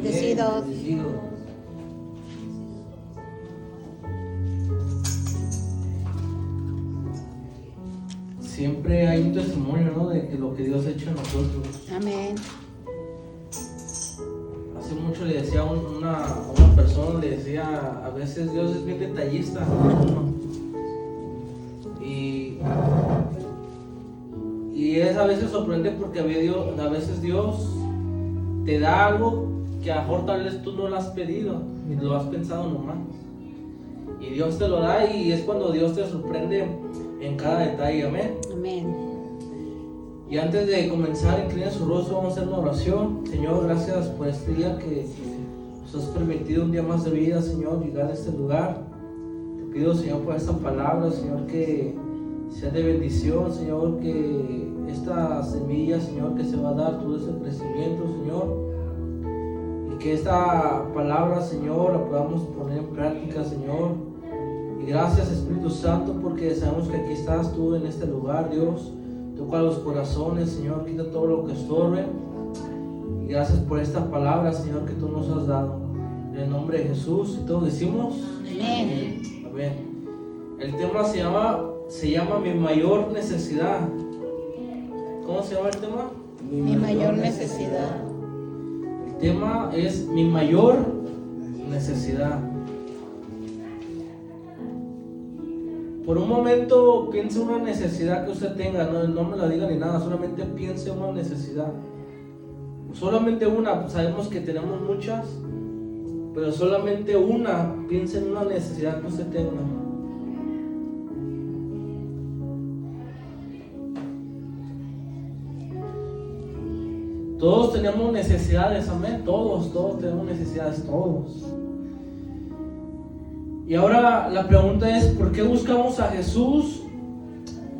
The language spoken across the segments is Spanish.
Bendecidos. Siempre hay un testimonio, ¿no? De que lo que Dios ha hecho en nosotros. Amén. Hace mucho le decía a una persona, le decía, a veces Dios es bien detallista, ¿no? Y es a veces sorprendente porque a veces Dios te da algo que a lo mejor tal vez tú no lo has pedido, ni lo has pensado nomás. Y Dios te lo da y es cuando Dios te sorprende en cada detalle, amén. Amén. Y antes de comenzar, inclina su rostro, vamos a hacer una oración. Señor, gracias por este día que nos has permitido un día más de vida, Señor, llegar a este lugar. Te pido, Señor, por esta palabra, Señor, que sea de bendición, Señor, que esta semilla, Señor, que se va a dar todo ese crecimiento, Señor, y que esta palabra, Señor, la podamos poner en práctica, Señor. Y gracias, Espíritu Santo, porque sabemos que aquí estás tú en este lugar, Dios. Toca los corazones, Señor, quita todo lo que estorbe. Y gracias por esta palabra, Señor, que tú nos has dado. En el nombre de Jesús, y todos decimos Amén. amén. El tema se llama Mi mayor necesidad. ¿Cómo se llama el tema? Mi mayor necesidad. El tema es mi mayor necesidad. Por un momento piense una necesidad que usted tenga, no me la diga ni nada, solamente piense una necesidad. Solamente una, sabemos que tenemos muchas, pero solamente una, piense en una necesidad que usted tenga. Todos tenemos necesidades, amén. Todos tenemos necesidades, todos. Y ahora la pregunta es, ¿por qué buscamos a Jesús?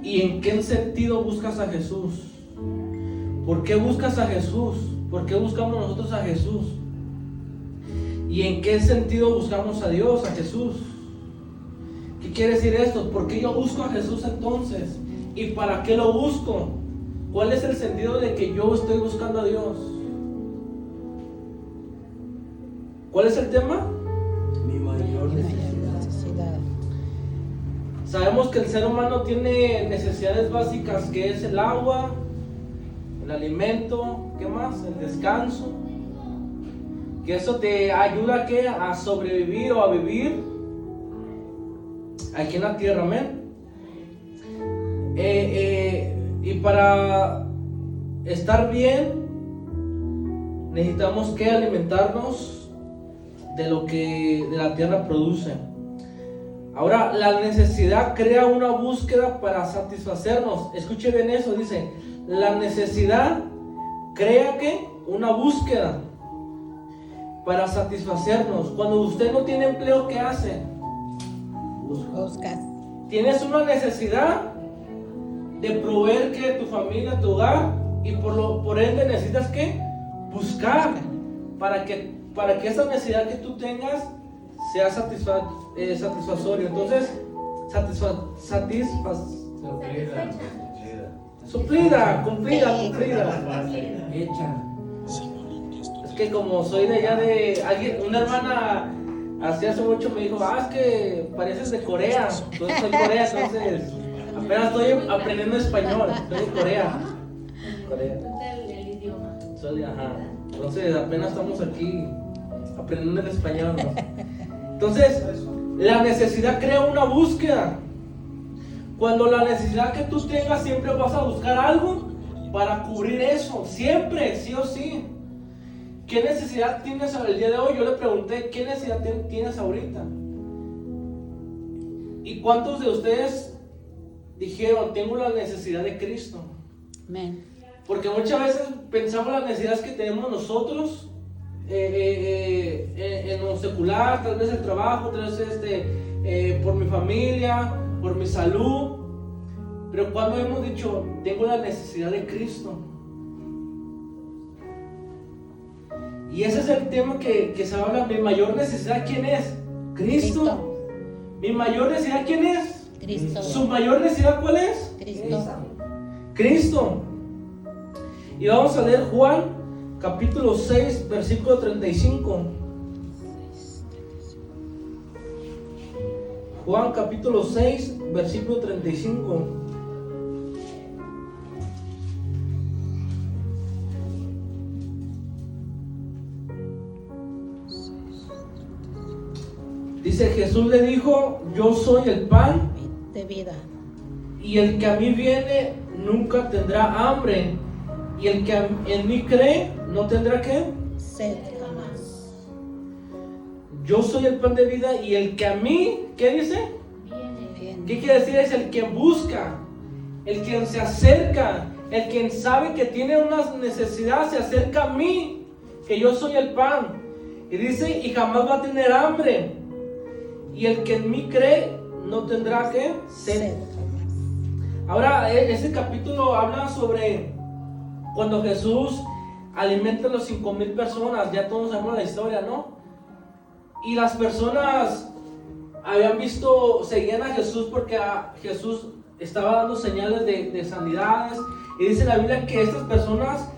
¿Y en qué sentido buscas a Jesús? ¿Por qué buscas a Jesús? ¿Por qué buscamos nosotros a Jesús? ¿Y en qué sentido buscamos a Dios, a Jesús? ¿Qué quiere decir esto? ¿Por qué yo busco a Jesús entonces? ¿Y para qué lo busco? ¿Cuál es el sentido de que yo estoy buscando a Dios? ¿Cuál es el tema? Mi mayor necesidad. Sabemos que el ser humano tiene necesidades básicas, que es el agua, el alimento, ¿qué más? El descanso. Que eso te ayuda a sobrevivir o a vivir aquí en la tierra, amén. Y para estar bien necesitamos que alimentarnos de lo que de la tierra produce. Ahora, la necesidad crea una búsqueda para satisfacernos. Escuche bien eso, dice, la necesidad crea que una búsqueda para satisfacernos. Cuando usted no tiene empleo, ¿qué hace? Buscas. Tienes una necesidad de proveer que tu familia, tu hogar, y por ende necesitas que buscar para que esa necesidad que tú tengas sea satisfactorio. Entonces, cumplida. Hecha. Es que como soy de allá de alguien, una hermana hace mucho me dijo, es que pareces de Corea. Entonces soy Corea, entonces apenas estoy aprendiendo español, estoy en Corea. El idioma. Entonces apenas estamos aquí aprendiendo el español, ¿no? Entonces, la necesidad crea una búsqueda. Cuando la necesidad que tú tengas, siempre vas a buscar algo para cubrir eso, siempre, sí o sí. ¿Qué necesidad tienes el día de hoy? Yo le pregunté, ¿qué necesidad tienes ahorita? ¿Y cuántos de ustedes dijeron, tengo la necesidad de Cristo? Amén. Porque muchas veces pensamos las necesidades que tenemos nosotros en lo secular, tal vez el trabajo, tal vez por mi familia, por mi salud. Pero cuando hemos dicho, tengo la necesidad de Cristo. Y ese es el tema que se habla. Mi mayor necesidad, ¿quién es? Cristo. Mi mayor necesidad, ¿quién es? Cristo. ¿Su mayor necesidad cuál es? Cristo. Cristo. Y vamos a leer Juan capítulo 6, versículo 35. Juan capítulo 6, versículo 35. Dice, Jesús le dijo, yo soy el pan De vida. y el que a mí viene nunca tendrá hambre, y el que en mí cree no tendrá ¿qué? Sed jamás. Yo soy el pan de vida y el que a mí, ¿qué dice? Bien. ¿Qué quiere decir? Es el que busca, el quien se acerca, el quien sabe que tiene una necesidad, se acerca a mí, que yo soy el pan. Y dice, y jamás va a tener hambre. Y el que en mí cree no tendrá ¿qué? Sed. Sed jamás. Ahora, este capítulo habla sobre cuando Jesús alimenta a los 5,000 personas. Ya todos sabemos la historia, ¿no? Y las personas habían visto, seguían a Jesús porque a Jesús estaba dando señales de sanidades. Y dice la Biblia que estas personas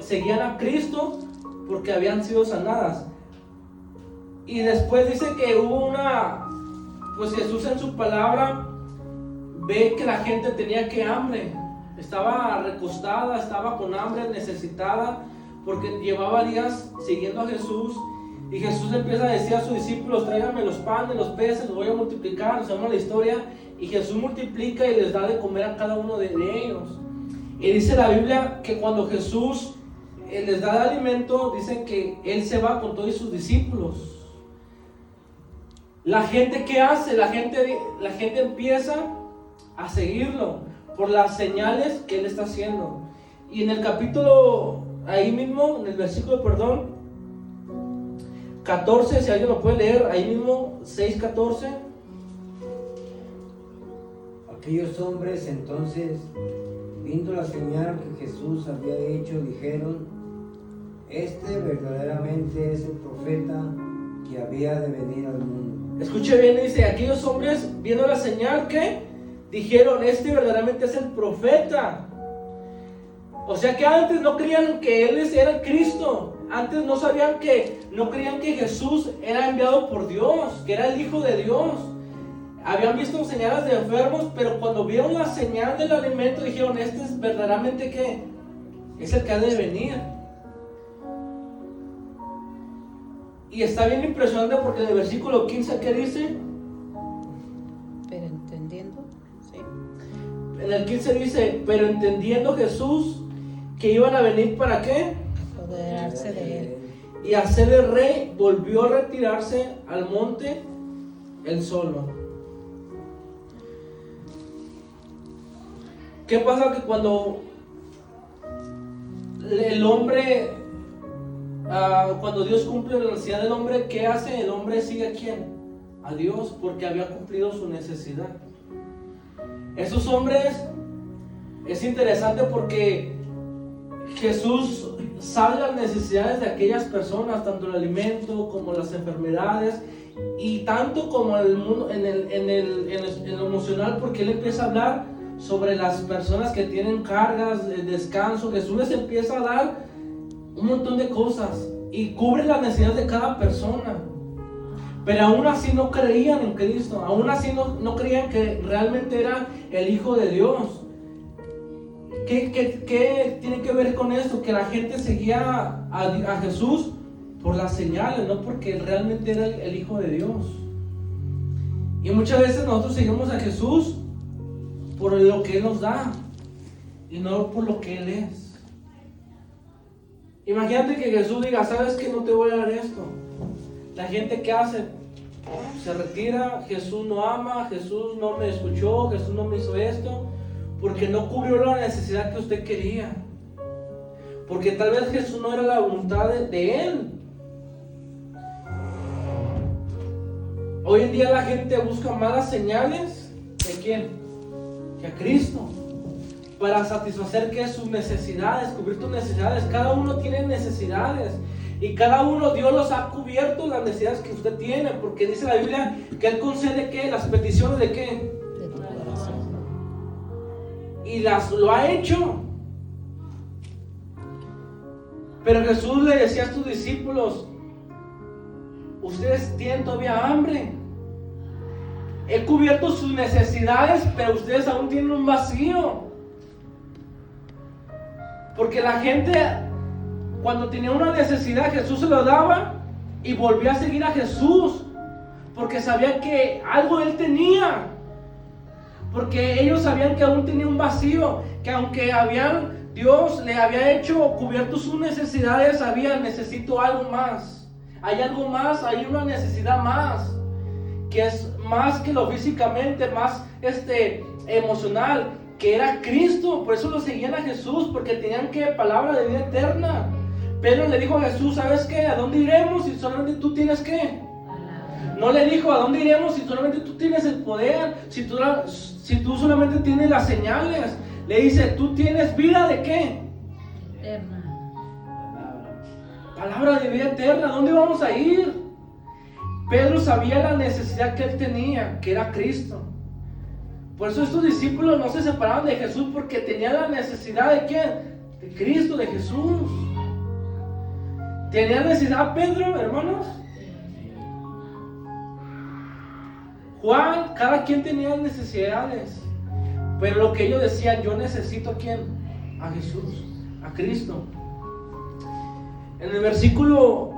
seguían a Cristo porque habían sido sanadas. Y después dice que hubo pues Jesús en su palabra ve que la gente tenía que hambre, estaba recostada, estaba con hambre, necesitada, porque llevaba días siguiendo a Jesús. Y Jesús empieza a decir a sus discípulos, tráiganme los panes, los peces, los voy a multiplicar. Sabemos la historia, y Jesús multiplica y les da de comer a cada uno de ellos. Y dice la Biblia que cuando Jesús les da de alimento, dicen que Él se va con todos sus discípulos. La gente, ¿qué hace? La gente empieza a seguirlo por las señales que Él está haciendo. Y en el capítulo, ahí mismo, en el versículo, 14, si alguien lo puede leer, ahí mismo, 6:14. Aquellos hombres entonces, viendo la señal que Jesús había hecho, dijeron, este verdaderamente es el profeta que había de venir al mundo. Escuche bien, dice, aquellos hombres viendo la señal que dijeron, este verdaderamente es el profeta. O sea que antes no creían que Él era el Cristo. Antes no creían que Jesús era enviado por Dios, que era el Hijo de Dios. Habían visto señales de enfermos, pero cuando vieron la señal del alimento dijeron, este es verdaderamente ¿qué? Es el que ha de venir. Y está bien impresionante porque en el versículo 15, ¿qué dice? Pero entendiendo, sí. En el 15 dice, pero entendiendo Jesús que iban a venir ¿para qué? Apoderarse de él. Y a ser el rey, volvió a retirarse al monte él solo. ¿Qué pasa? Que cuando el hombre, cuando Dios cumple la necesidad del hombre, ¿qué hace? El hombre sigue a ¿quién? A Dios, porque había cumplido su necesidad. Esos hombres, es interesante porque Jesús sabe las necesidades de aquellas personas, tanto el alimento como las enfermedades, y tanto como en el mundo, en lo emocional, porque Él empieza a hablar sobre las personas que tienen cargas, el descanso. Jesús les empieza a dar un montón de cosas y cubre las necesidades de cada persona. Pero aún así no creían en Cristo, aún así no creían que realmente era el Hijo de Dios. ¿Qué tiene que ver con esto? Que la gente seguía a Jesús por las señales, no porque realmente era el Hijo de Dios. Y muchas veces nosotros seguimos a Jesús por lo que Él nos da y no por lo que Él es. Imagínate que Jesús diga, ¿sabes qué? No te voy a dar esto. La gente, ¿qué hace? Se retira. Jesús no ama, Jesús no me escuchó, Jesús no me hizo esto, porque no cubrió la necesidad que usted quería, porque tal vez Jesús no era la voluntad de Él. Hoy en día la gente busca malas señales. ¿De quién? Que a Cristo, para satisfacer ¿qué? Sus necesidades, cubrir tus necesidades. Cada uno tiene necesidades y cada uno Dios los ha cubierto, las necesidades que usted tiene, porque dice la Biblia que Él concede ¿qué? Las peticiones de ¿qué? De tu corazón. Y lo ha hecho. Pero Jesús le decía a sus discípulos: ustedes tienen todavía hambre. He cubierto sus necesidades, pero ustedes aún tienen un vacío. Porque la gente, cuando tenía una necesidad, Jesús se lo daba y volvía a seguir a Jesús, porque sabía que algo él tenía. Porque ellos sabían que aún tenía un vacío, que aunque Dios le había hecho cubierto sus necesidades, necesito algo más. Hay algo más, hay una necesidad más, que es más que lo físicamente, más emocional, que era Cristo. Por eso lo seguían a Jesús, porque tenían palabra de vida eterna. Pedro le dijo a Jesús: ¿sabes qué? ¿A dónde iremos si solamente tú tienes qué? No le dijo: ¿a dónde iremos si solamente tú tienes el poder? Si tú solamente tienes las señales. Le dice: tú tienes vida de qué? Eterna. Palabra de vida eterna. ¿Dónde vamos a ir? Pedro sabía la necesidad que él tenía, que era Cristo. Por eso estos discípulos no se separaban de Jesús, porque tenían la necesidad de ¿quién? De Cristo, de Jesús. ¿Tenía necesidad Pedro, hermanos? Juan, cada quien tenía necesidades, pero lo que ellos decían: yo necesito ¿a quién? A Jesús, a Cristo. En el versículo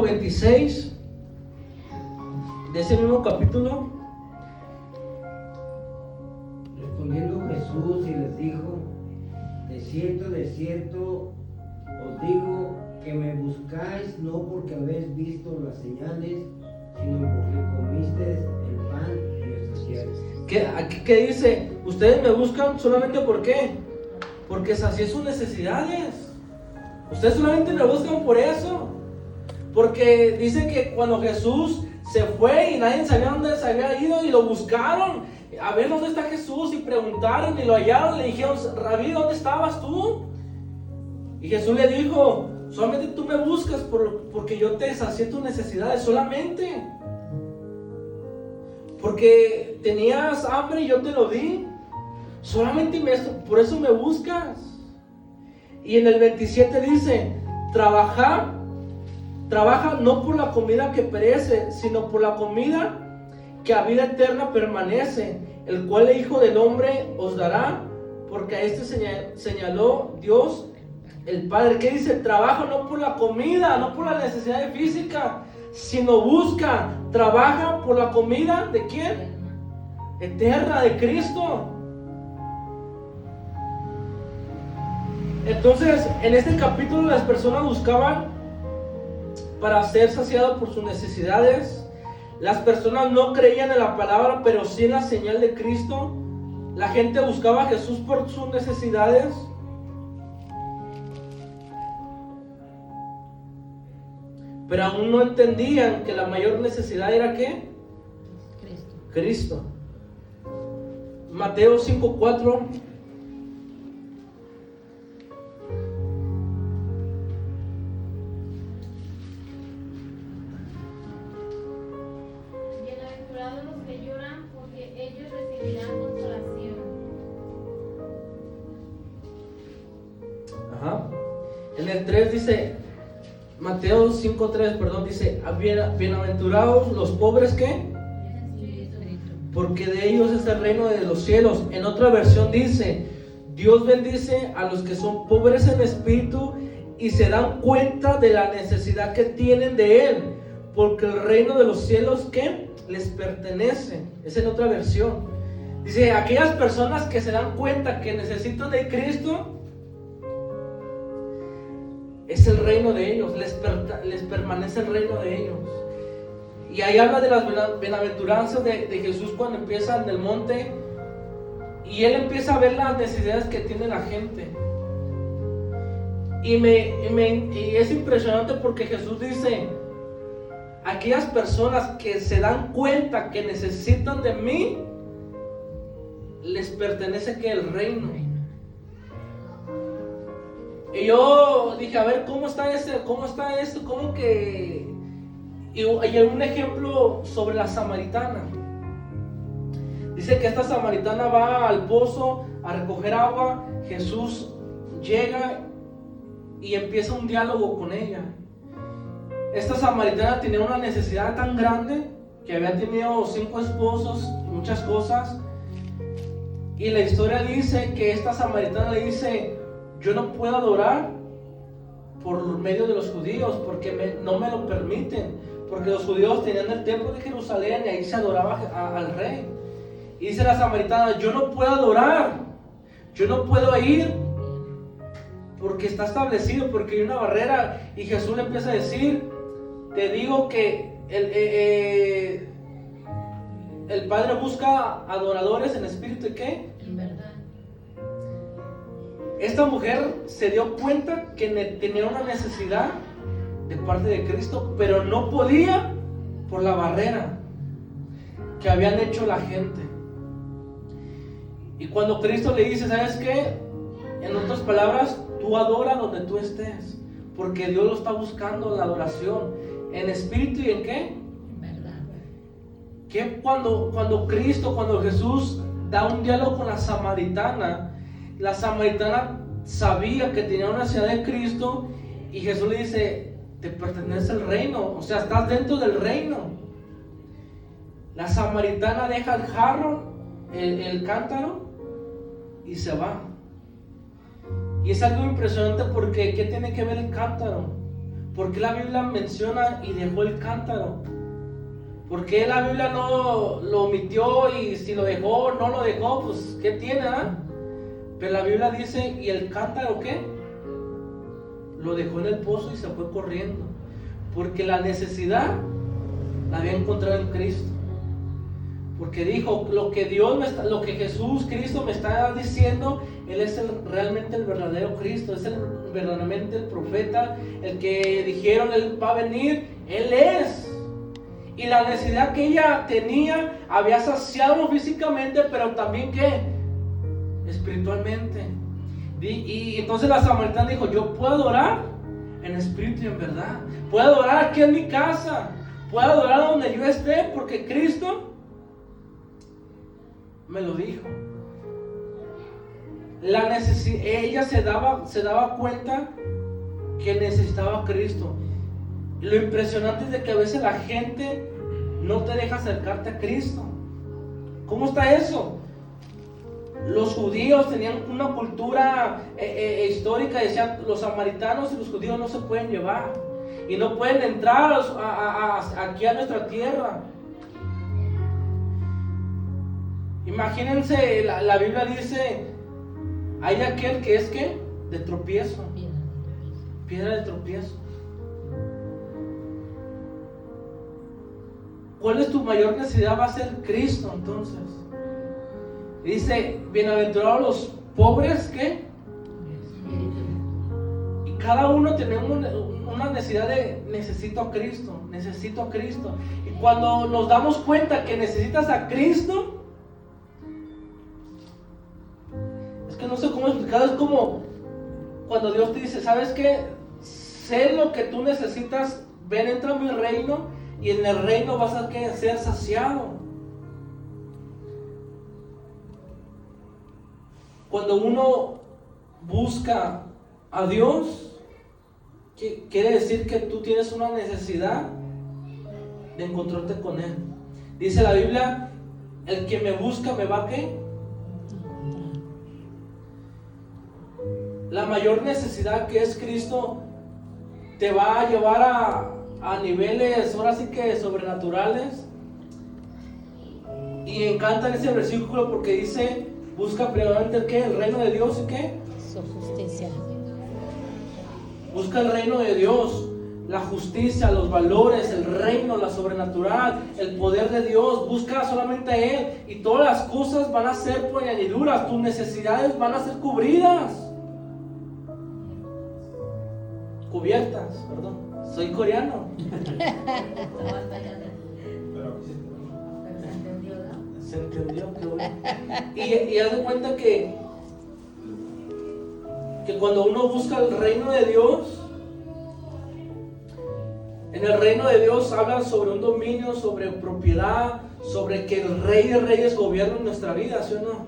26 de ese mismo capítulo, Respondiendo Jesús y les dijo: de cierto os digo que me buscáis no porque habéis visto las señales, sino porque comisteis el pan y os saciasteis. Aquí que dice: ustedes me buscan solamente ¿por qué? Porque sacié sus necesidades. Ustedes solamente me buscan por eso. Porque dice que cuando Jesús se fue y nadie sabía dónde se había ido, y lo buscaron a ver dónde está Jesús, y preguntaron y lo hallaron, le dijeron: Rabí, ¿dónde estabas tú? Y Jesús le dijo: solamente tú me buscas porque yo te sacié tus necesidades, solamente. Porque tenías hambre y yo te lo di. Solamente por eso me buscas. Y en el 27 dice: trabaja no por la comida que perece, sino por la comida que a vida eterna permanece, el cual el Hijo del Hombre os dará, porque a este señaló Dios el Padre. ¿Qué dice? Trabaja no por la comida, no por la necesidad física, sino trabaja por la comida ¿de quién? Eterna, de Cristo. Entonces, en este capítulo las personas buscaban para ser saciados por sus necesidades. Las personas no creían en la palabra, pero sí en la señal de Cristo. La gente buscaba a Jesús por sus necesidades. Pero aún no entendían que la mayor necesidad era ¿qué? Cristo. Mateo 5:4. Bienaventurados los que lloran, porque ellos recibirán consolación. Ajá. En el 3 dice, Mateo 5:3, perdón, dice: bienaventurados los pobres, ¿qué? Porque de ellos es el reino de los cielos. En otra versión dice: Dios bendice a los que son pobres en espíritu y se dan cuenta de la necesidad que tienen de Él, porque el reino de los cielos, ¿qué? Les pertenece. Es en otra versión. Dice: aquellas personas que se dan cuenta que necesitan de Cristo, es el reino de ellos, les permanece el reino de ellos. Y ahí habla de las bienaventuranzas de Jesús cuando empieza en el monte, y Él empieza a ver las necesidades que tiene la gente. Y es impresionante porque Jesús dice: aquellas personas que se dan cuenta que necesitan de mí, les pertenece que el reino. Y yo dije: a ver, ¿cómo está esto? ¿Cómo que...? Y hay un ejemplo sobre la samaritana. Dice que esta samaritana va al pozo a recoger agua, Jesús llega y empieza un diálogo con ella. Esta samaritana tenía una necesidad tan grande que había tenido 5 esposos, muchas cosas. Y la historia dice que esta samaritana le dice: yo no puedo adorar por medio de los judíos porque no me lo permiten, porque los judíos tenían el templo de Jerusalén y ahí se adoraba al rey. Y dice la samaritana: yo no puedo adorar, yo no puedo ir porque está establecido, porque hay una barrera. Y Jesús le empieza a decir: te digo que el Padre busca adoradores en espíritu y ¿qué? En verdad. Esta mujer se dio cuenta que tenía una necesidad de parte de Cristo, pero no podía por la barrera que habían hecho la gente. Y cuando Cristo le dice: ¿sabes qué? En otras palabras, tú adora donde tú estés, porque Dios lo está buscando, la adoración en espíritu y en ¿qué? En verdad. Que cuando Jesús da un diálogo con la samaritana sabía que tenía una necesidad de Cristo, y Jesús le dice: te pertenece el reino, o sea, estás dentro del reino. La samaritana deja el jarro, el cántaro, y se va. Y es algo impresionante porque ¿qué tiene que ver el cántaro? ¿Por qué la Biblia menciona y dejó el cántaro? ¿Por qué la Biblia no lo omitió? Y si lo dejó o no lo dejó, pues ¿qué tiene? Pero la Biblia dice: ¿y el cántaro qué? Lo dejó en el pozo y se fue corriendo, porque la necesidad la había encontrado en Cristo. Porque dijo: lo que Jesús Cristo me está diciendo, Él es realmente el verdadero Cristo, es verdaderamente el profeta, el que dijeron Él va a venir, Él es. Y la necesidad que ella tenía había saciado físicamente, pero también ¿qué? Espiritualmente. Y entonces la samaritana dijo: yo puedo adorar en espíritu y en verdad, puedo adorar aquí en mi casa, puedo adorar donde yo esté, porque Cristo me lo dijo. Ella se daba cuenta que necesitaba a Cristo. Y lo impresionante es de que a veces la gente no te deja acercarte a Cristo. ¿Cómo está eso? Los judíos tenían una cultura histórica, decían: los samaritanos y los judíos no se pueden llevar y no pueden entrar aquí a nuestra tierra. Imagínense, la Biblia dice: hay aquel que es ¿qué? De tropiezo, piedra de tropiezo. ¿Cuál es tu mayor necesidad? Va a ser Cristo. Entonces dice: bienaventurados los pobres, ¿qué? Y cada uno tenemos una necesidad de necesito a Cristo, necesito a Cristo. Y cuando nos damos cuenta que necesitas a Cristo, es que no sé cómo explicarlo, es como cuando Dios te dice: ¿sabes qué? Sé lo que tú necesitas, ven, entra a mi reino, y en el reino vas a ser saciado. Cuando uno busca a Dios, quiere decir que tú tienes una necesidad de encontrarte con Él. Dice la Biblia: el que me busca me va a ¿qué? La mayor necesidad, que es Cristo, te va a llevar a niveles ahora sí que sobrenaturales. Y me encanta ese versículo porque dice: busca primeramente el ¿qué? El reino de Dios y ¿qué? Su justicia. Busca el reino de Dios, la justicia, los valores, el reino, la sobrenatural, el poder de Dios. Busca solamente a Él y todas las cosas van a ser por añadiduras. Tus necesidades van a ser cubiertas, perdón. Soy coreano. Se entendió, qué bueno. Y haz de cuenta que cuando uno busca el reino de Dios, en el reino de Dios hablan sobre un dominio, sobre propiedad, sobre que el Rey de Reyes gobierna nuestra vida, ¿sí o no?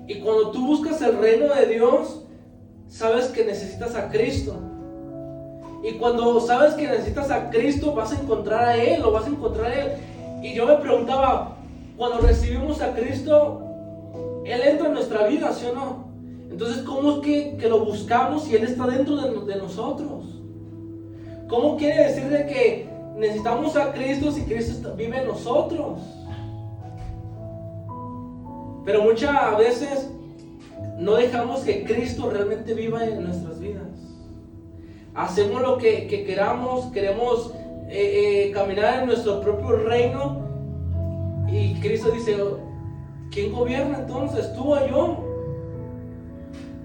Y cuando tú buscas el reino de Dios, sabes que necesitas a Cristo. Y cuando sabes que necesitas a Cristo, vas a encontrar a Él, lo vas a encontrar a Él. Y yo me preguntaba, cuando recibimos a Cristo, Él entra en nuestra vida, ¿sí o no? Entonces, ¿cómo es que lo buscamos si Él está dentro de nosotros? ¿Cómo quiere decir de que necesitamos a Cristo si Cristo vive en nosotros? Pero muchas veces no dejamos que Cristo realmente viva en nuestras vidas. Hacemos lo que queramos, queremos caminar en nuestro propio reino. Y Cristo dice, ¿quién gobierna entonces? ¿Tú o yo?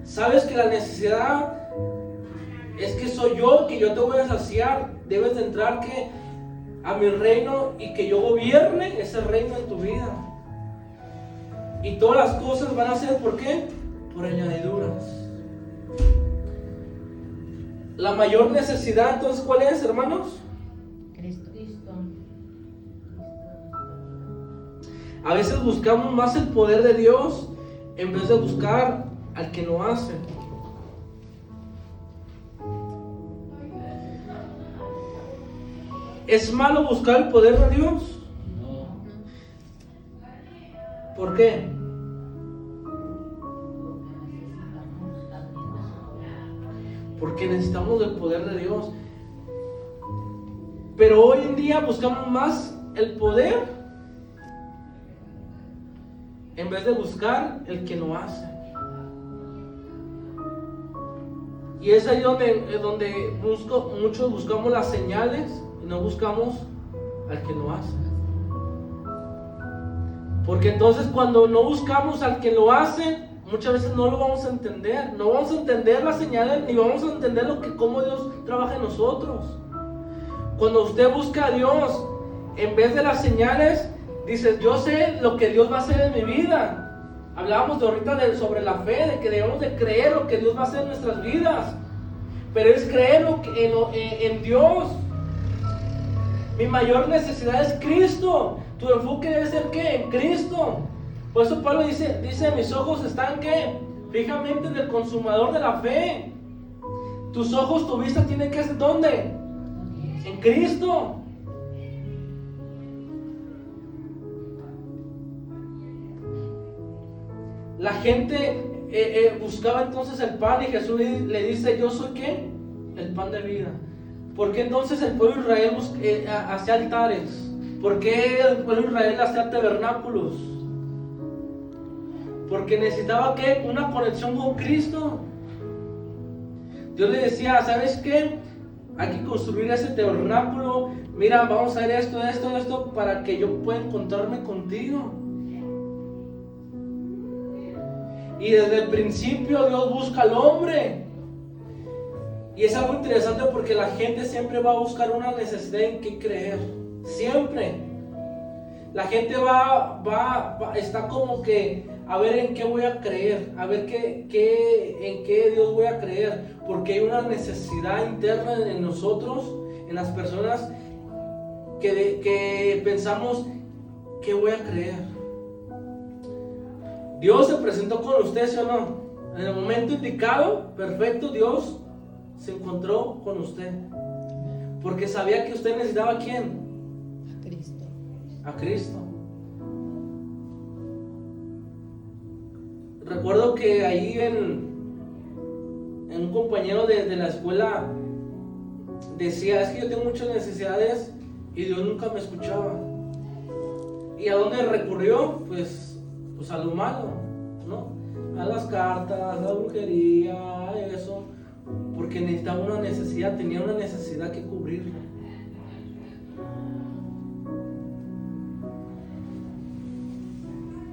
Sabes que la necesidad es que soy yo, que yo te voy a saciar. Debes de entrar a mi reino y que yo gobierne ese reino en tu vida. Y todas las cosas van a ser, ¿por qué? Por añadiduras. La mayor necesidad, entonces, ¿cuál es, hermanos? Cristo. A veces buscamos más el poder de Dios en vez de buscar al que lo hace. ¿Es malo buscar el poder de Dios? No. ¿Por qué? Porque necesitamos el poder de Dios. Pero hoy en día buscamos más el poder en vez de buscar el que lo hace. Y es ahí donde muchos buscamos las señales y no buscamos al que lo hace. Porque entonces cuando no buscamos al que lo hace, muchas veces no lo vamos a entender. No vamos a entender las señales ni vamos a entender cómo Dios trabaja en nosotros. Cuando usted busca a Dios, en vez de las señales, dices, yo sé lo que Dios va a hacer en mi vida. Hablábamos ahorita sobre la fe, de que debemos de creer lo que Dios va a hacer en nuestras vidas. Pero es creer en Dios. Mi mayor necesidad es Cristo. Tu enfoque debe ser ¿qué? En Cristo. Por eso Pablo dice, mis ojos están ¿qué? Fijamente en el consumador de la fe. Tus ojos, tu vista tiene que ser ¿dónde? En Cristo. La gente buscaba entonces el pan y Jesús le dice, yo soy ¿qué? El pan de vida. ¿Por qué entonces el pueblo de Israel hacía altares? ¿Por qué el pueblo de Israel hacía tabernáculos? Porque necesitaba ¿qué? Una conexión con Cristo. Dios le decía, ¿sabes qué? Hay que construir ese tabernáculo. Mira, vamos a hacer esto para que yo pueda encontrarme contigo. Y desde el principio Dios busca al hombre. Y es algo interesante porque la gente siempre va a buscar una necesidad en qué creer. Siempre. La gente está como que a ver en qué voy a creer, a ver en qué Dios voy a creer. Porque hay una necesidad interna en nosotros, en las personas, que pensamos, ¿qué voy a creer? Dios se presentó con usted, ¿sí o no? En el momento indicado, perfecto, Dios se encontró con usted. Porque sabía que usted necesitaba ¿a quién? A Cristo. A Cristo. Recuerdo que ahí en un compañero de la escuela decía, es que yo tengo muchas necesidades y Dios nunca me escuchaba. ¿Y a dónde recurrió? Pues a lo malo, ¿no? A las cartas, a la brujería, a eso, porque necesitaba una necesidad, tenía una necesidad que cubrirla.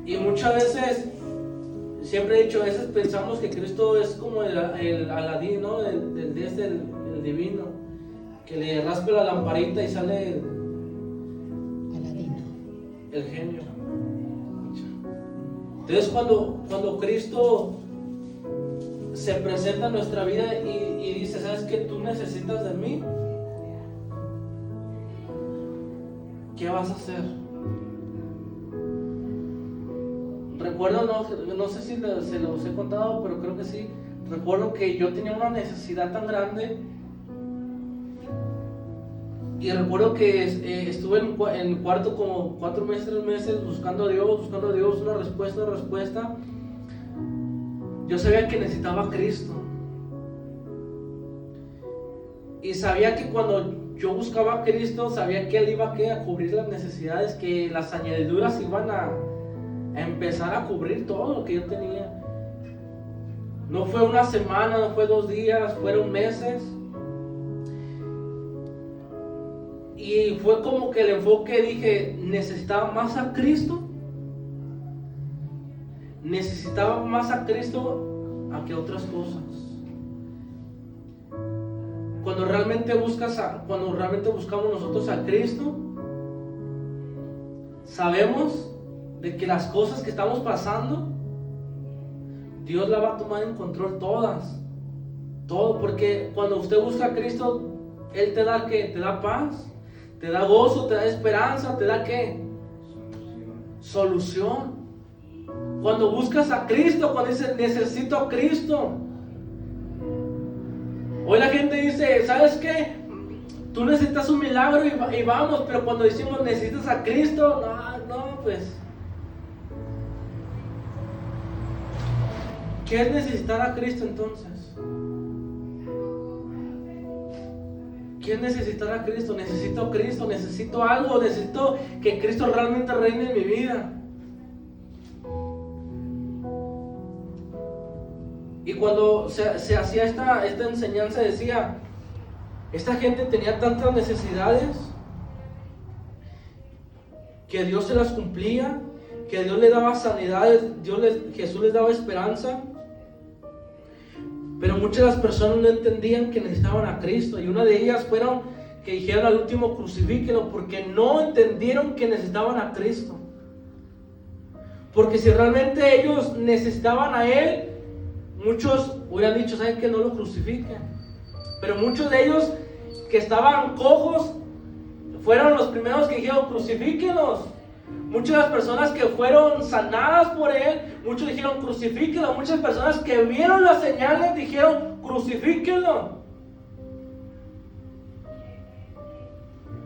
Y muchas veces, siempre he dicho, a veces pensamos que Cristo es como el Aladín, ¿no? El divino, que le raspa la lamparita y sale el genio. Entonces cuando Cristo se presenta en nuestra vida y dice, ¿sabes qué? Tú necesitas de mí. ¿Qué vas a hacer? recuerdo, no sé si se los he contado, pero creo que sí. Recuerdo que yo tenía una necesidad tan grande. Y recuerdo que estuve en el cuarto como 4 meses, 3 meses, buscando a Dios, una respuesta. Yo sabía que necesitaba a Cristo. Y sabía que cuando yo buscaba a Cristo, sabía que Él iba a cubrir las necesidades, que las añadiduras iban a empezar a cubrir todo lo que yo tenía. No fue una semana, no fue 2 días, fueron meses. Y fue como que el enfoque, dije, necesitaba más a Cristo. Necesitaba más a Cristo a que otras cosas. Cuando realmente buscamos nosotros a Cristo, sabemos de que las cosas que estamos pasando, Dios la va a tomar en control todas. Todo, porque cuando usted busca a Cristo, Él te da ¿qué? Te da paz, te da gozo, te da esperanza, te da ¿qué? Solución. Cuando buscas a Cristo, cuando dices necesito a Cristo. Hoy la gente dice, ¿sabes qué? Tú necesitas un milagro y vamos, pero cuando decimos necesitas a Cristo, no, pues. ¿Qué es necesitar a Cristo entonces? ¿Qué es necesitar a Cristo? Necesito a Cristo, necesito algo, necesito que Cristo realmente reine en mi vida. Y cuando se hacía esta enseñanza decía, esta gente tenía tantas necesidades que Dios se las cumplía, que Dios le daba sanidades, Jesús les daba esperanza. Pero muchas de las personas no entendían que necesitaban a Cristo. Y una de ellas fueron que dijeron al último crucifíquenlo, porque no entendieron que necesitaban a Cristo. Porque si realmente ellos necesitaban a Él, muchos hubieran dicho, ¿saben qué? No lo crucifiquen. Pero muchos de ellos que estaban cojos fueron los primeros que dijeron, crucifíquenos. Muchas de las personas que fueron sanadas por Él, muchos dijeron, crucifíquenlo. Muchas personas que vieron las señales dijeron, crucifíquenlo.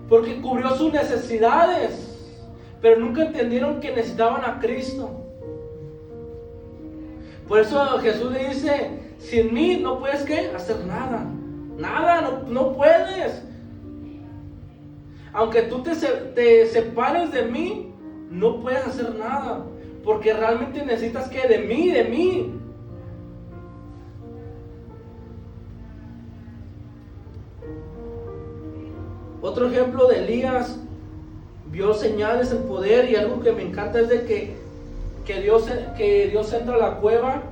Porque cubrió sus necesidades, pero nunca entendieron que necesitaban a Cristo. Por eso Jesús le dice, sin mí no puedes ¿qué? Hacer nada. Nada, no puedes. Aunque tú te separes de mí, no puedes hacer nada. Porque realmente necesitas ¿qué? De mí. Otro ejemplo de Elías, vio señales en poder, y algo que me encanta es de que Dios entra a la cueva,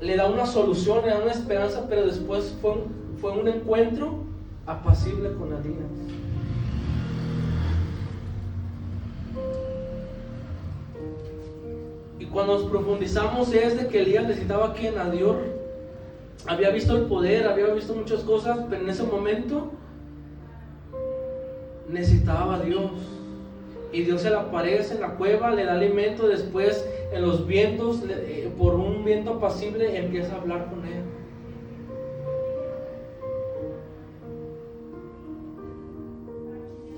le da una solución, le da una esperanza, pero después fue un encuentro apacible con Elías. Y cuando nos profundizamos es de que Elías necesitaba a Dios. Había visto el poder, había visto muchas cosas, pero en ese momento necesitaba a Dios. Y Dios se le aparece en la cueva, le da alimento, después en los vientos, por un viento apacible, empieza a hablar con él.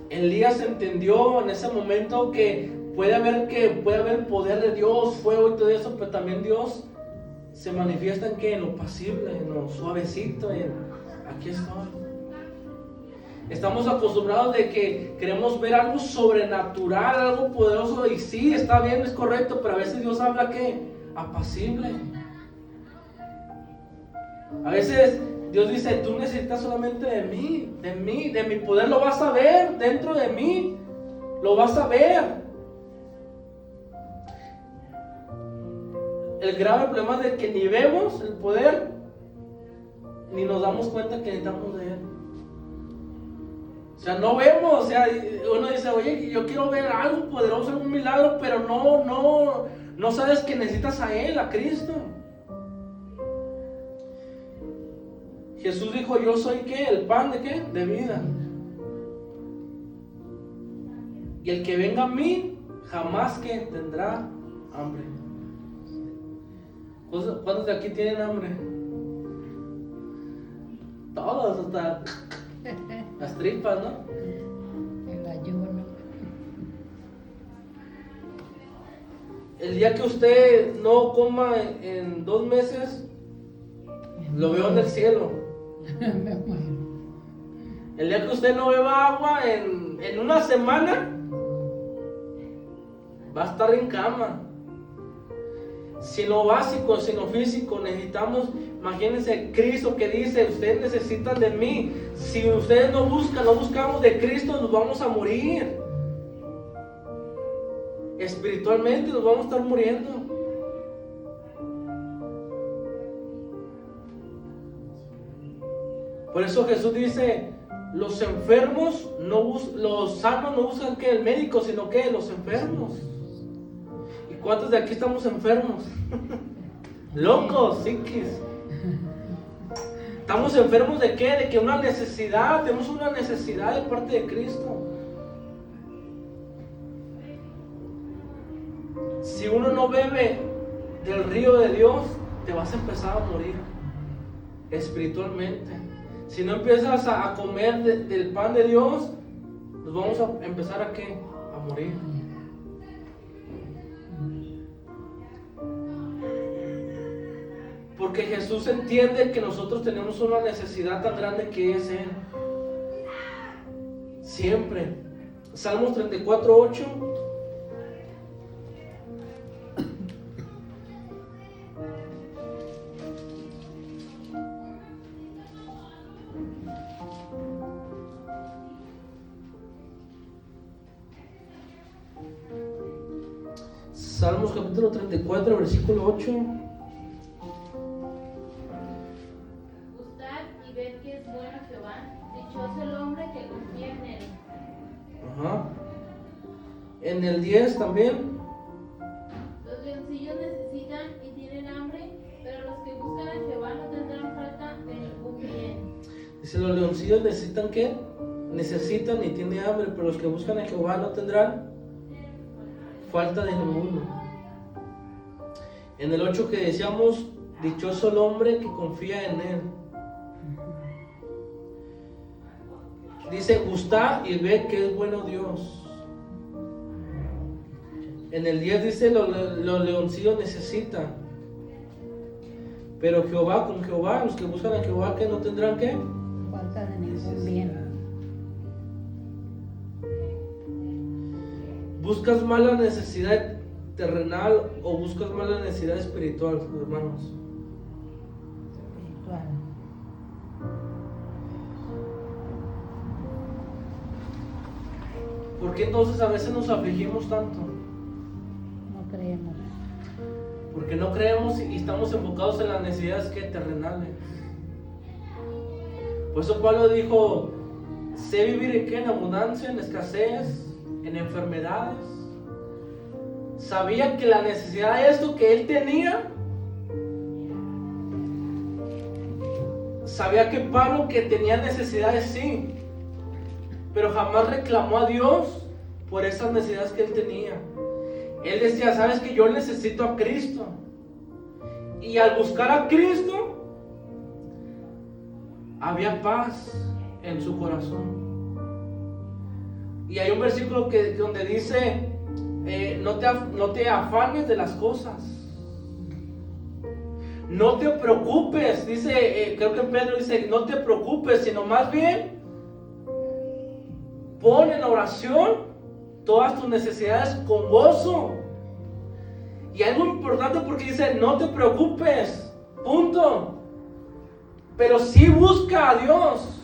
Elías entendió en ese momento que puede haber el poder de Dios, fuego y todo eso, pero también Dios se manifiesta en lo pasible, en lo suavecito, aquí estoy. Estamos acostumbrados de que queremos ver algo sobrenatural, algo poderoso, y sí, está bien, es correcto, pero a veces Dios habla apacible. A veces Dios dice, tú necesitas solamente de mi poder, lo vas a ver dentro de mí, lo vas a ver. El grave problema es de que ni vemos el poder, ni nos damos cuenta que necesitamos de Él. O sea, no vemos, o sea, uno dice, oye, yo quiero ver algo poderoso, algún milagro, pero no sabes que necesitas a Él, a Cristo. Jesús dijo, yo soy ¿qué? El pan de ¿qué? De vida. Y el que venga a mí, jamás que tendrá hambre. ¿Cuántos de aquí tienen hambre? Todos, hasta las tripas, ¿no? El ayuno. El día que usted no coma en 2 meses, lo veo en el cielo. Me muero. El día que usted no beba agua en una semana, va a estar en cama. Si lo básico, si lo físico, necesitamos, imagínense Cristo que dice, ustedes necesitan de mí. Si ustedes no buscamos de Cristo, nos vamos a morir. Espiritualmente nos vamos a estar muriendo. Por eso Jesús dice, los enfermos, los sanos no buscan que el médico, sino que los enfermos. ¿Y cuántos de aquí estamos enfermos? Locos, psiquis. ¿Estamos enfermos de qué? De que una necesidad, tenemos una necesidad de parte de Cristo. Si uno no bebe del río de Dios, te vas a empezar a morir espiritualmente. Si no empiezas a comer del pan de Dios, nos vamos a empezar a ¿qué? A morir. Porque Jesús entiende que nosotros tenemos una necesidad tan grande que es Él. Siempre. Salmos 34:8. Salmos capítulo 34, versículo 8. Gustad y ver que es bueno Jehová, dichoso el hombre que confía en él. Ajá. En el 10 también. Los leoncillos necesitan y tienen hambre, pero los que buscan a Jehová no tendrán falta de ningún bien. Dice, los leoncillos necesitan ¿qué? Necesitan y tienen hambre, pero los que buscan a Jehová no tendrán falta de ninguno. En el 8 que decíamos, dichoso el hombre que confía en Él. Dice, gustad y ved que es bueno Dios. En el 10 dice, los leoncillos necesitan. Pero Jehová, con Jehová, los que buscan a Jehová, que no tendrán ¿qué? Falta de ningún bien. ¿Buscas más la necesidad terrenal o buscas más la necesidad espiritual, hermanos? Espiritual. ¿Por qué entonces a veces nos afligimos tanto? No creemos. Porque no creemos y estamos enfocados en las necesidades que terrenales. Por eso Pablo dijo, sé vivir en qué, en abundancia, en escasez, en enfermedades. Sabía que la necesidad de esto que él tenía, sabía que Pablo que tenía necesidades sí, pero jamás reclamó a Dios por esas necesidades que él tenía. Él decía, sabes que yo necesito a Cristo. Y al buscar a Cristo, había paz en su corazón. Y hay un versículo donde dice, no te afanes de las cosas. No te preocupes, dice, creo que Pedro dice, no te preocupes, sino más bien, pon en oración todas tus necesidades con gozo. Y algo importante porque dice, no te preocupes, punto. Pero sí busca a Dios.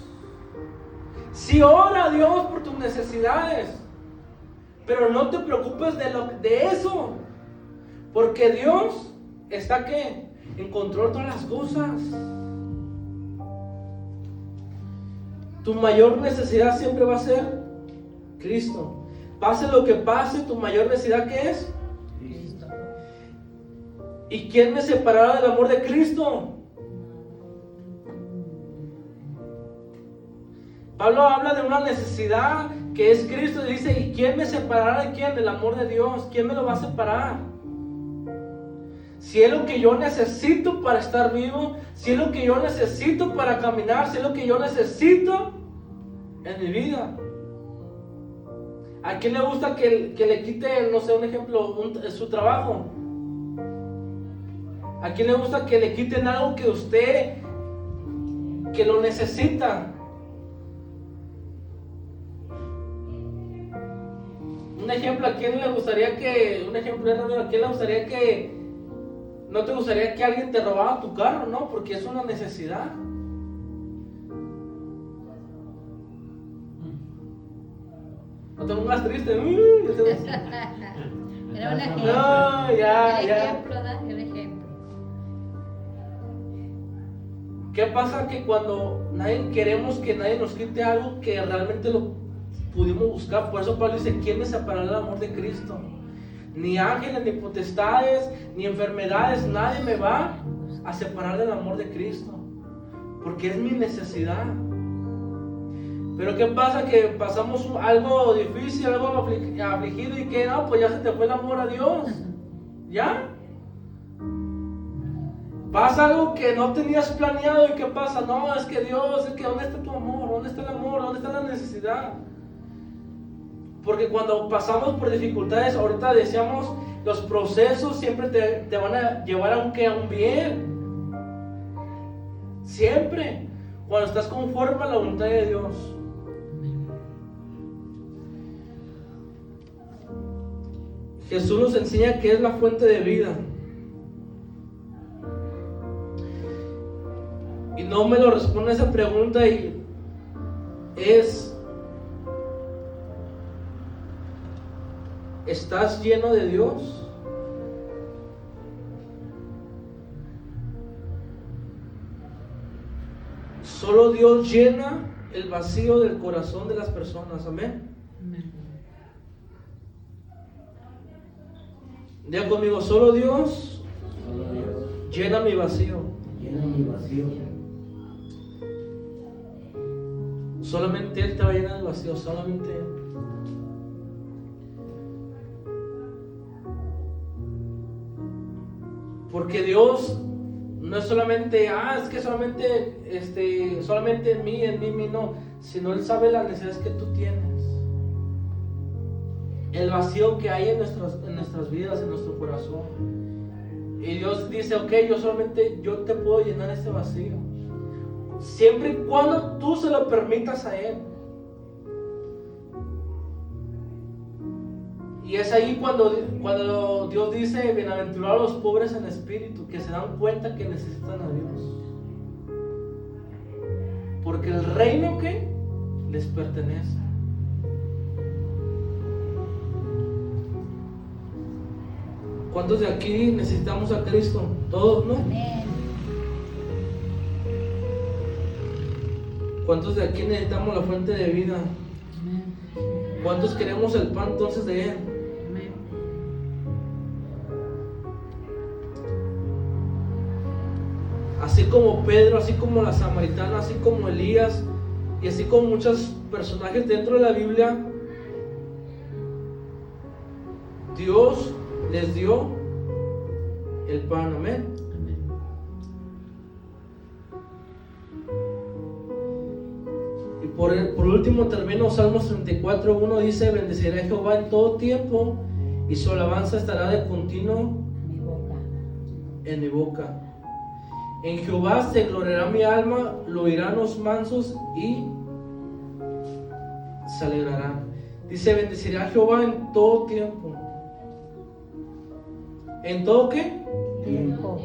Sí ora a Dios por tus necesidades. Pero no te preocupes de eso. Porque Dios está ¿qué? En control de todas las cosas. Tu mayor necesidad siempre va a ser Cristo. Pase lo que pase, tu mayor necesidad ¿qué es? Cristo. ¿Y quién me separará del amor de Cristo? Pablo habla de una necesidad que es Cristo y dice, ¿y quién me separará de quién? Del amor de Dios. ¿Quién me lo va a separar? si es lo que yo necesito para estar vivo, si es lo que yo necesito para caminar, si es lo que yo necesito en mi vida. ¿A quién le gusta que le quiten, no sé, un ejemplo, su trabajo? ¿A quién le gusta que le quiten algo que usted, que lo necesita? Un ejemplo, ¿a quién le gustaría que, un ejemplo, ¿a quién le gustaría que, no te gustaría que alguien te robara tu carro, no? Porque es una necesidad. No te pongas triste. Era un ejemplo. No, ya. Ejemplo, da el ejemplo. ¿Qué pasa? Que cuando queremos que nadie nos quite algo que realmente lo pudimos buscar. Por eso Pablo dice: ¿quién me separará del amor de Cristo? Ni ángeles, ni potestades, ni enfermedades. Nadie me va a separar del amor de Cristo, porque es mi necesidad. Pero ¿qué pasa? Que pasamos algo difícil, algo afligido, y que no, pues ya se te fue el amor a Dios. ¿Ya? Pasa algo que no tenías planeado, y ¿qué pasa? No, es que Dios, es que ¿dónde está tu amor? ¿Dónde está el amor? ¿Dónde está la necesidad? Porque cuando pasamos por dificultades, ahorita decíamos, los procesos siempre te van a llevar a un bien. Siempre. Cuando estás conforme a la voluntad de Dios. Jesús nos enseña que es la fuente de vida. Y no me lo responde esa pregunta, y es: ¿estás lleno de Dios? Solo Dios llena el vacío del corazón de las personas. Amén. Diga conmigo: solo Dios llena mi vacío. Llena mi vacío. Solamente Él te va a llenar el vacío, solamente Él. Porque Dios no es solamente, es que solamente en mí, no, sino Él sabe las necesidades que tú tienes, el vacío que hay en nuestras vidas, en nuestro corazón. Y Dios dice: ok, yo te puedo llenar este vacío, siempre y cuando tú se lo permitas a Él. Y es ahí cuando Dios dice: bienaventurados los pobres en espíritu, que se dan cuenta que necesitan a Dios, porque el reino que les pertenece. ¿Cuántos de aquí necesitamos a Cristo? Todos, ¿no? Amén. ¿Cuántos de aquí necesitamos la fuente de vida? Amén. ¿Cuántos queremos el pan entonces de Él? Amén. Así como Pedro, así como la samaritana, así como Elías, y así como muchos personajes dentro de la Biblia, Dios les dio el pan. Amén. Amén. Y por último termino Salmos 34:1, dice: bendeciré a Jehová en todo tiempo, y su alabanza estará de continuo Mi boca. en mi boca. En Jehová se gloriará mi alma, lo oirán los mansos y se alegrarán. Dice: bendeciré a Jehová en todo tiempo. ¿En todo qué? Tiempo.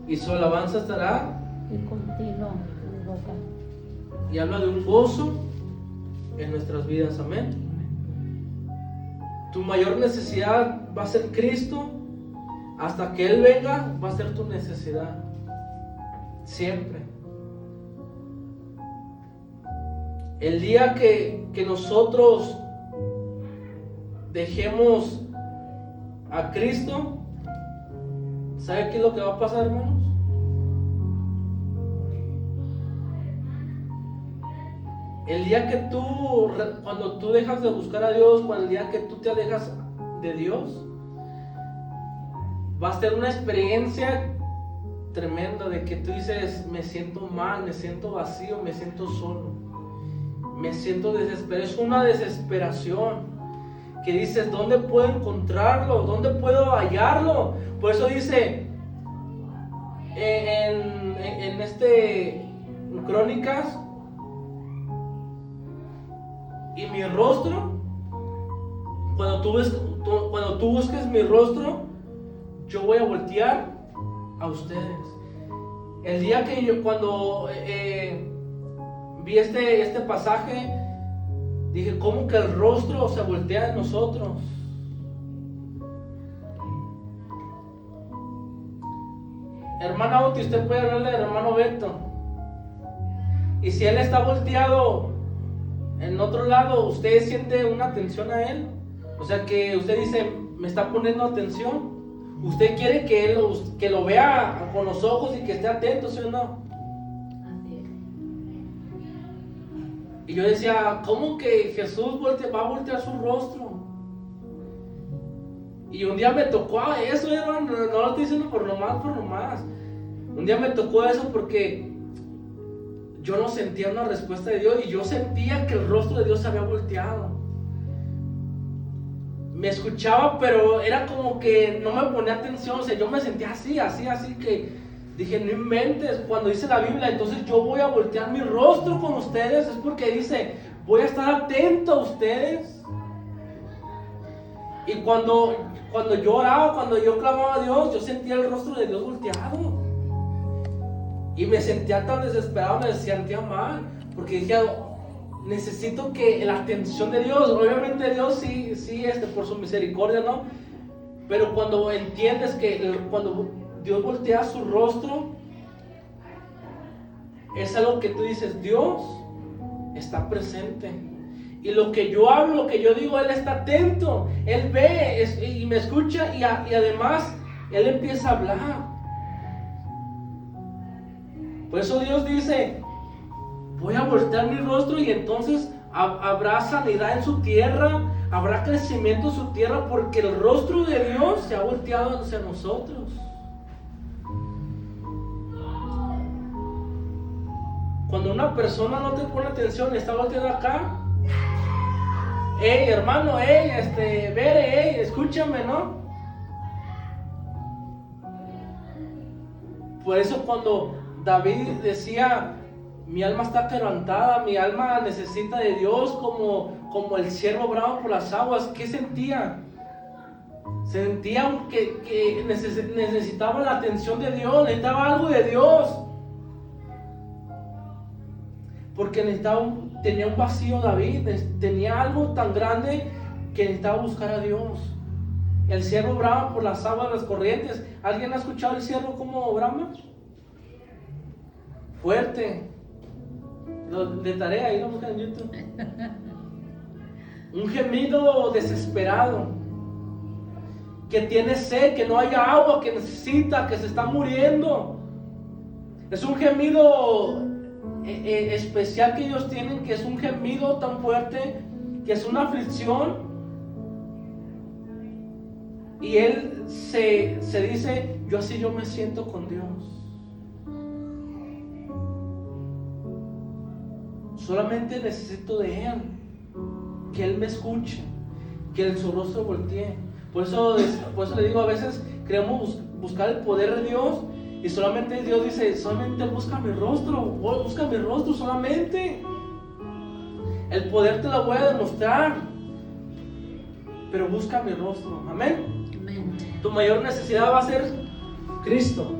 Y su alabanza estará, Y continuo en mi boca. y habla de un gozo en nuestras vidas. Amén. Tu mayor necesidad va a ser Cristo. Hasta que Él venga, va a ser tu necesidad. Siempre. El día que nosotros dejemos a Cristo, ¿sabe qué es lo que va a pasar, hermanos? El día que cuando tú dejas de buscar a Dios, cuando el día que tú te alejas de Dios, va a ser una experiencia tremenda de que tú dices, me siento mal, me siento vacío, me siento solo, me siento desesperado. Es una desesperación que dices, ¿dónde puedo encontrarlo? ¿Dónde puedo hallarlo? Por eso dice en Crónicas, y mi rostro, cuando tú busques mi rostro, yo voy a voltear a ustedes. El día que yo, cuando vi este pasaje, dije, ¿cómo que el rostro se voltea de nosotros? Hermana Oti, usted puede hablarle al hermano Beto. Y si él está volteado en otro lado, ¿usted siente una atención a él? O sea, que usted dice, me está poniendo atención. Usted quiere que lo vea con los ojos y que esté atento, ¿sí o no? Así es. Y yo decía, ¿cómo que Jesús va a voltear su rostro? Y un día me tocó eso, hermano, no lo estoy diciendo por nomás. Un día me tocó eso porque yo no sentía una respuesta de Dios y yo sentía que el rostro de Dios se había volteado. Me escuchaba, pero era como que no me ponía atención. O sea, yo me sentía así que dije, no inventes. Cuando dice la Biblia, entonces yo voy a voltear mi rostro con ustedes, es porque dice, voy a estar atento a ustedes. Y cuando yo oraba, cuando yo clamaba a Dios, yo sentía el rostro de Dios volteado. Y me sentía tan desesperado, me sentía mal, porque dije, necesito que la atención de Dios, obviamente Dios sí, por su misericordia, ¿no? Pero cuando entiendes que cuando Dios voltea su rostro, es algo que tú dices, Dios está presente. Y lo que yo hablo, lo que yo digo, Él está atento, Él ve y me escucha y además Él empieza a hablar. Por eso Dios dice, voy a voltear mi rostro y entonces habrá sanidad en su tierra, habrá crecimiento en su tierra, porque el rostro de Dios se ha volteado hacia nosotros. Cuando una persona no te pone atención y está volteando acá, hey hermano, escúchame, ¿no? Por eso cuando David decía, mi alma está quebrantada, mi alma necesita de Dios como el ciervo bravo por las aguas. ¿Qué sentía? Sentía que necesitaba la atención de Dios, necesitaba algo de Dios. Porque tenía un vacío David, tenía algo tan grande que necesitaba buscar a Dios. El ciervo brama por las aguas, las corrientes. ¿Alguien ha escuchado el ciervo cómo brama? Fuerte. De tarea, ahí lo buscan en YouTube. Un gemido desesperado, que tiene sed, que no haya agua, que necesita, que se está muriendo. Es un gemido especial que ellos tienen, que es un gemido tan fuerte, que es una aflicción. Y él se dice, yo me siento con Dios. Solamente necesito de Él, que Él me escuche, que su rostro voltee. Por eso le digo, a veces queremos buscar el poder de Dios y solamente Dios dice, solamente busca mi rostro solamente. El poder te lo voy a demostrar, pero busca mi rostro. Amén. Amén. Tu mayor necesidad va a ser Cristo.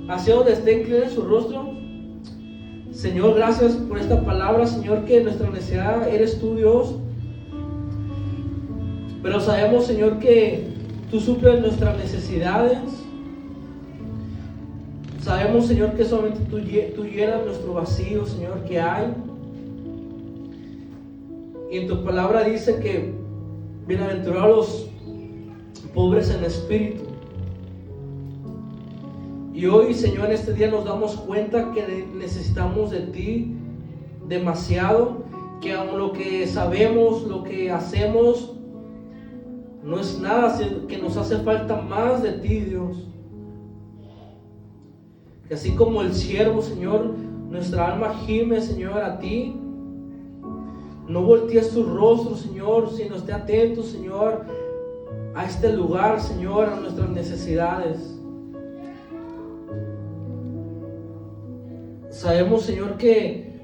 Hacia donde esté inclinado su rostro. Señor, gracias por esta palabra, Señor, que nuestra necesidad eres tú, Dios. Pero sabemos, Señor, que tú suples nuestras necesidades. Sabemos, Señor, que solamente tú llenas nuestro vacío, Señor, que hay. Y en tu palabra dice que bienaventurados los pobres en espíritu. Y hoy, Señor, en este día nos damos cuenta que necesitamos de ti demasiado, que aun lo que sabemos, lo que hacemos, No es nada que nos hace falta más de ti, Dios. Que así como el siervo, Señor, nuestra alma gime, Señor, a ti. No voltees tu rostro, Señor, sino esté atento, Señor, a este lugar, Señor, a nuestras necesidades. Sabemos, Señor, que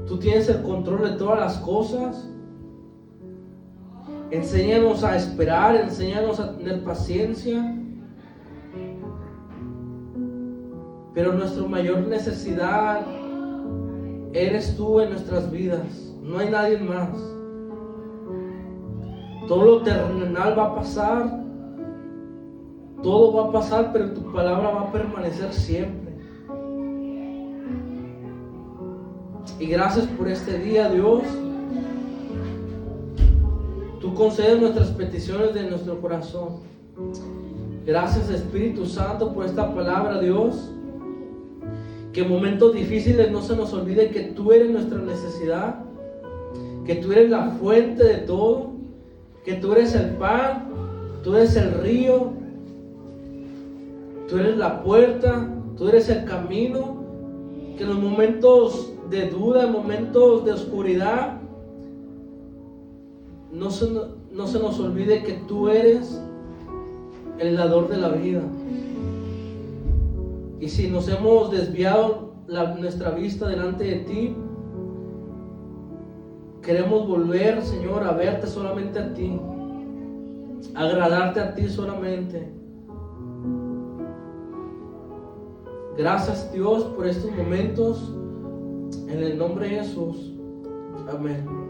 tú tienes el control de todas las cosas. Enséñanos a esperar, enséñanos a tener paciencia. Pero nuestra mayor necesidad eres tú en nuestras vidas. No hay nadie más. Todo lo terrenal va a pasar. Todo va a pasar, pero tu palabra va a permanecer siempre. Y gracias por este día, Dios. Tú concedes nuestras peticiones de nuestro corazón. Gracias, Espíritu Santo, por esta palabra, Dios. Que en momentos difíciles no se nos olvide que tú eres nuestra necesidad, que tú eres la fuente de todo, que tú eres el pan, tú eres el río, tú eres la puerta, tú eres el camino. Que en los momentos de duda, en momentos de oscuridad, no se nos olvide que tú eres el dador de la vida. Y si nos hemos desviado nuestra vista delante de ti, queremos volver, Señor, a verte solamente a ti, a agradarte a ti solamente. Gracias, Dios, por estos momentos, en el nombre de Jesús. Amén.